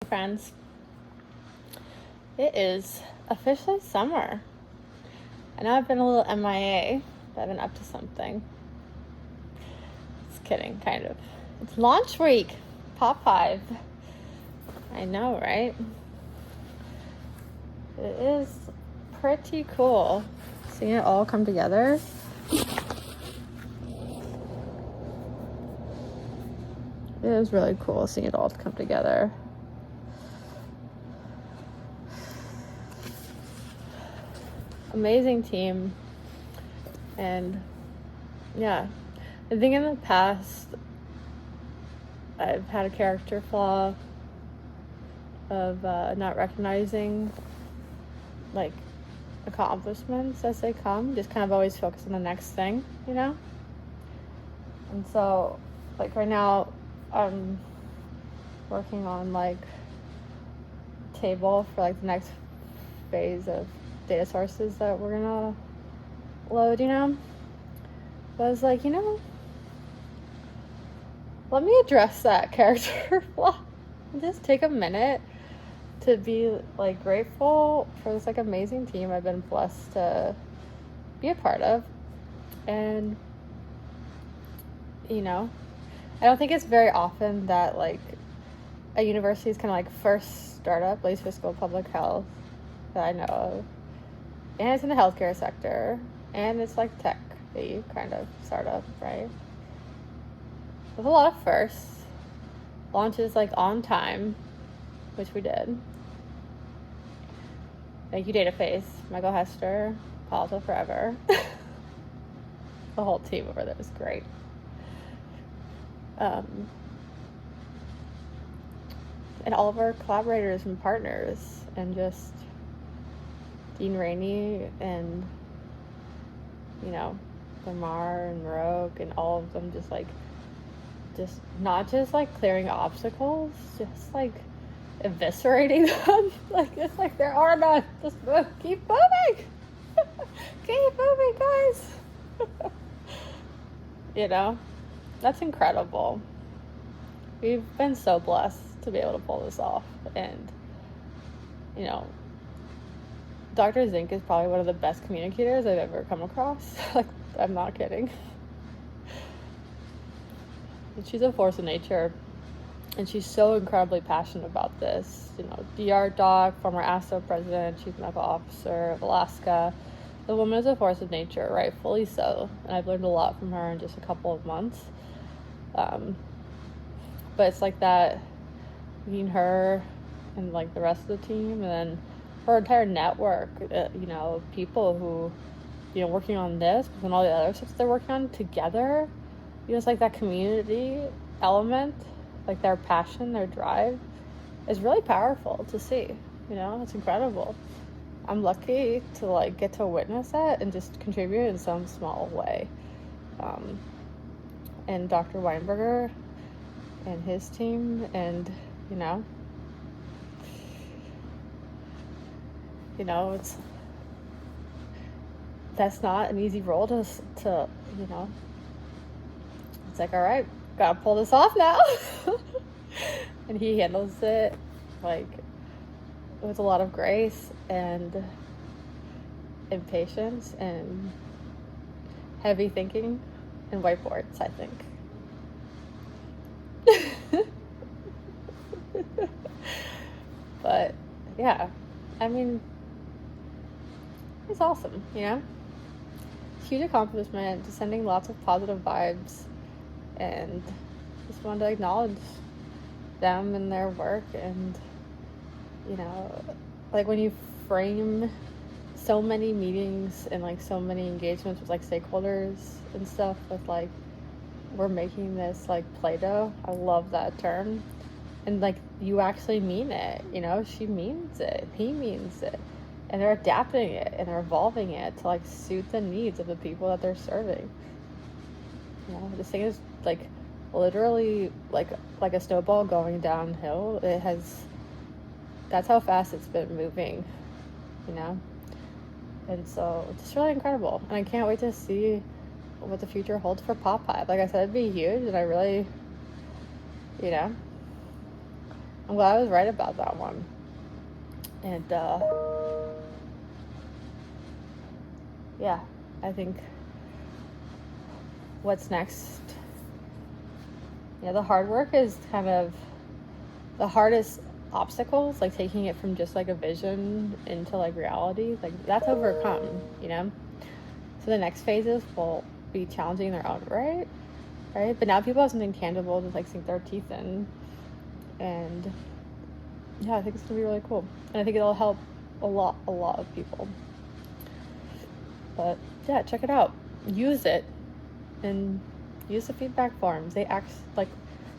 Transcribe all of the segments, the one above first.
friends. It is officially summer. I know I've been a little MIA, but I've been up to something. Just kidding, kind of. It's launch week, PopHIVE. I know, right? It is pretty cool seeing it all come together. It is really cool seeing it all come together. Amazing team. And yeah, I think in the past I've had a character flaw of not recognizing like accomplishments as they come, just kind of always focus on the next thing, you know? And so like right now I'm working on like table for like the next phase of data sources that we're gonna load, you know? But I was like, you know, let me address that character flaw. Just take a minute to be like grateful for this like amazing team I've been blessed to be a part of. And you know, I don't think it's very often that like a university's kind of like first startup, at least for school of public health that I know of, and it's in the healthcare sector, and it's like tech-y kind of startup, right? With a lot of firsts, launches like on time, which we did. Thank you, Dataface, Michael Hester, Palo Forever. The whole team over there was great. And all of our collaborators and partners, and just Dean Rainey and, you know, Lamar and Rogue and all of them just not just like clearing obstacles, just like eviscerating them. Like it's like there are none. Just keep moving. Keep moving, guys. You know, that's incredible. We've been so blessed to be able to pull this off. And, you know, Dr. Zinc is probably one of the best communicators I've ever come across. Like, I'm not kidding. She's a force of nature, and she's so incredibly passionate about this. You know, DR doc, former ASTO president, chief medical officer of Alaska. The woman is a force of nature, rightfully so, and I've learned a lot from her in just a couple of months. But it's like that, meeting her and like the rest of the team, and then her entire network, you know, of people who, you know, working on this, but then all the other stuff they're working on together. You know, it's like that community element, like their passion, their drive is really powerful to see. You know, it's incredible. I'm lucky to like get to witness that and just contribute in some small way. And Dr. Weinberger and his team, and you know, that's not an easy role to you know. It's like, all right, gotta pull this off now. And he handles it like with a lot of grace and patience and heavy thinking and whiteboards, I think. But yeah, I mean, it's awesome, you know? Huge accomplishment, just sending lots of positive vibes, and just wanted to acknowledge them and their work. And you know, like when you frame so many meetings and like so many engagements with like stakeholders and stuff with like, we're making this like Play-Doh. I love that term. And like, you actually mean it, you know? She means it, he means it, and they're adapting it and they're evolving it to like suit the needs of the people that they're serving. You know, this thing is like literally like a snowball going downhill. That's how fast it's been moving, you know? And so it's just really incredible. And I can't wait to see what the future holds for PopHIVE. Like I said, it'd be huge, and I really, you know, I'm glad I was right about that one. And yeah, I think what's next, yeah, the hard work is kind of the hardest obstacles, like taking it from just like a vision into like reality, like that's overcome, you know? So the next phases will be challenging in their own right? But now people have something tangible to like sink their teeth in. And yeah, I think it's gonna be really cool. And I think it'll help a lot of people. But yeah, check it out. Use it. And use the feedback forms. They act like,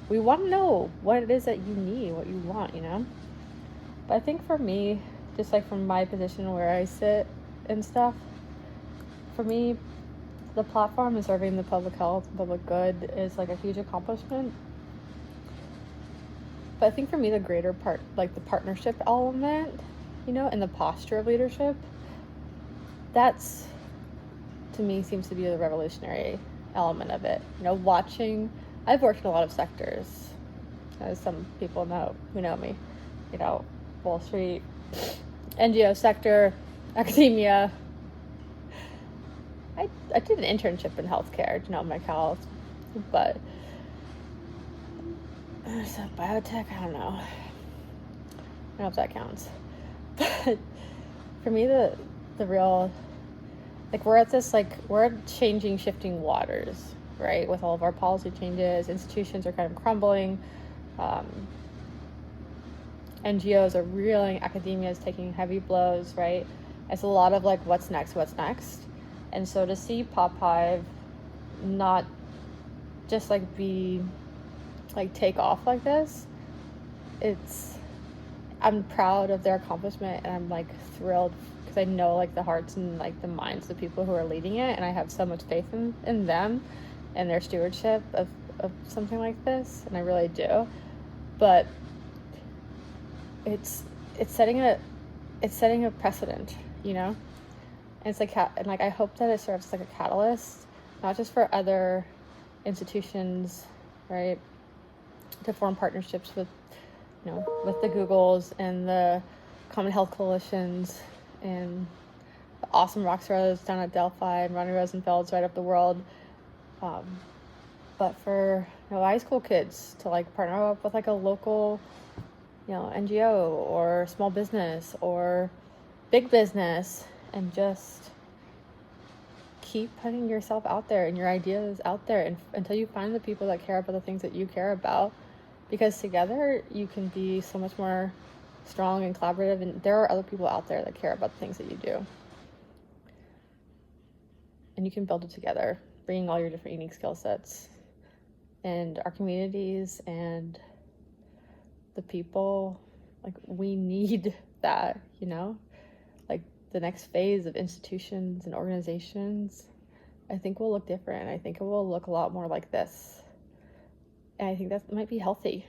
we want to know what it is that you need, what you want, you know? But I think for me, just like from my position where I sit and stuff, for me, the platform and serving the public health and public good is like a huge accomplishment. But I think for me, the greater part, like the partnership element, you know, and the posture of leadership, that's, to me, seems to be the revolutionary element of it. You know, watching, I've worked in a lot of sectors, as some people know who know me, you know, Wall Street, NGO sector, academia. I did an internship in healthcare, you know, my college, but so biotech, I don't know if that counts. But for me, the real, like, we're at this, like, we're changing, shifting waters, right? With all of our policy changes, institutions are kind of crumbling. NGOs are reeling, academia is taking heavy blows, right? It's a lot of like, what's next? And so to see PopHIVE not just like be like take off like this, I'm proud of their accomplishment, and I'm like thrilled because I know like the hearts and like the minds of the people who are leading it, and I have so much faith in them and their stewardship of something like this, and I really do. But it's setting a precedent, you know? And it's like, and like, I hope that it serves as like a catalyst, not just for other institutions, right, to form partnerships with, you know, with the Googles and the Common Health Coalitions and the awesome rock stars down at Delphi and Ronnie Rosenfeld's right up the world, but for, you know, high school kids to like partner up with like a local, you know, NGO or small business or big business, and just keep putting yourself out there and your ideas out there, and until you find the people that care about the things that you care about, because together you can be so much more strong and collaborative, and there are other people out there that care about the things that you do, and you can build it together, bringing all your different unique skill sets and our communities and the people. Like, we need that, you know? Like, the next phase of institutions and organizations, I think will look different. I think it will look a lot more like this. And I think that might be healthy.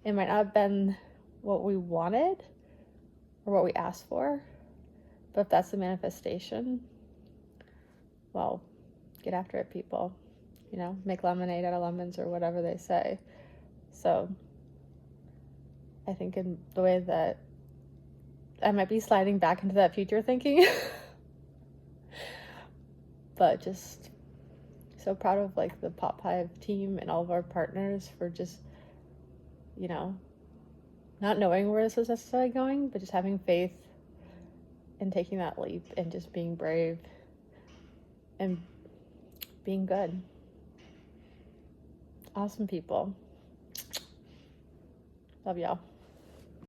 It might not have been what we wanted or what we asked for, but if that's the manifestation, well, get after it, people. You know, make lemonade out of lemons, or whatever they say. So I think in the way that I might be sliding back into that future thinking, but just so proud of like the PopHIVE team and all of our partners for just, you know, not knowing where this was necessarily going, but just having faith and taking that leap and just being brave and being good. Awesome people. Love y'all.